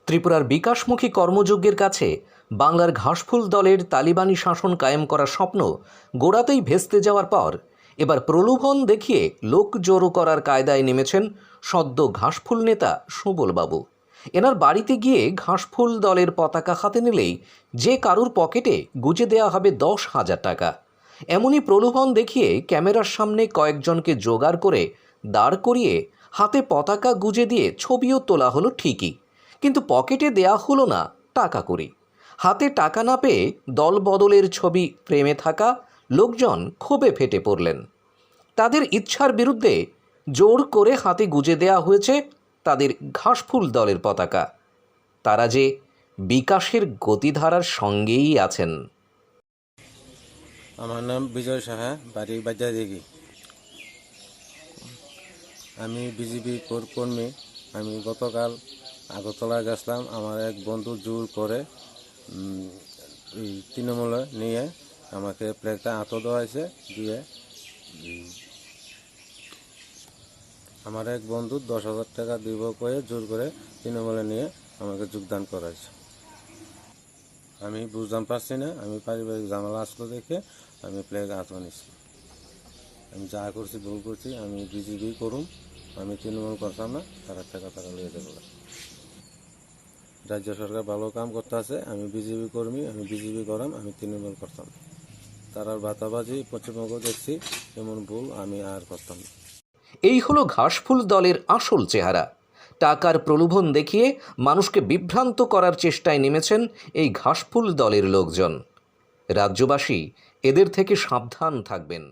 ত্রিপুরার বিকাশমুখী কর্মযজ্ঞের কাছে বাংলার ঘাসফুল দলের তালিবানি শাসন কায়েম করার স্বপ্ন গোড়াতেই ভেস্তে যাওয়ার পর এবার প্রলোভন দেখিয়ে লোক জড়ো করার কায়দায় নেমেছেন সদ্য ঘাসফুল নেতা সুবলবাবু। এনার বাড়িতে গিয়ে ঘাসফুল দলের পতাকা হাতে নিলেই যে কারুর পকেটে গুজে দেওয়া হবে 10,000 টাকা। এমনই প্রলোভন দেখিয়ে ক্যামেরার সামনে কয়েকজনকে জোগাড় করে দাঁড় করিয়ে হাতে পতাকা গুজে দিয়ে ছবিও তোলা হলো ঠিকই, কিন্তু পকেটে দেয়া হলো না টাকা কড়ি। হাতে টাকা না পেয়ে দল বদলের ছবি ফ্রেমে থাকা লোকজন ক্ষোভে ফেটে পড়লেন। তাদের ইচ্ছার বিরুদ্ধে জোর করে হাতে গুজে দেয়া হয়েছে তাদের ঘাসফুল দলের পতাকা। তারা যে বিকাশের গতিধারার সঙ্গেই আছেন। আমার নাম বিজয় সাহা, বাড়ি বাজারদিঘি। আমি বিজেপি কর্মী। আমি গতকাল আগরতলায় গেছিলাম। আমার এক বন্ধু জোর করে তৃণমূলে নিয়ে আমাকে প্লেটটা হাতে দেওয়াইছে, দিয়ে আমার এক বন্ধু 10,000 টাকা দিব করে জোর করে তৃণমূলে নিয়ে আমাকে যোগদান করাইছে। আমি বুঝতাম পারছি না, আমি পারিবারিক ঝামেলা আসলো দেখে আমি প্লেগ হাতে নিচ্ছি। আমি যা করছি ভুল করছি, আমি বিজেপি করুম, আমি তৃণমূল করতাম না। তারা টাকা লিয়ে দেবো। রাজ্য সরকার ভালো কাম করতে আছে, আমি বিজেপি কর্মী, আমি বিজেপি করাম, আমি তৃণমূল করতাম। তারার বাতাবাজি পশ্চিমবঙ্গ দেখছি, এমন ভুল আমি আর করতাম না। এই হলো ঘাসফুল দলের আসল চেহারা। টাকার প্রলোভন দেখিয়ে মানুষকে বিভ্রান্ত করার চেষ্টায় নেমেছেন এই ঘাসফুল দলের লোকজন। রাজ্যবাসী এদের থেকে সাবধান থাকবেন।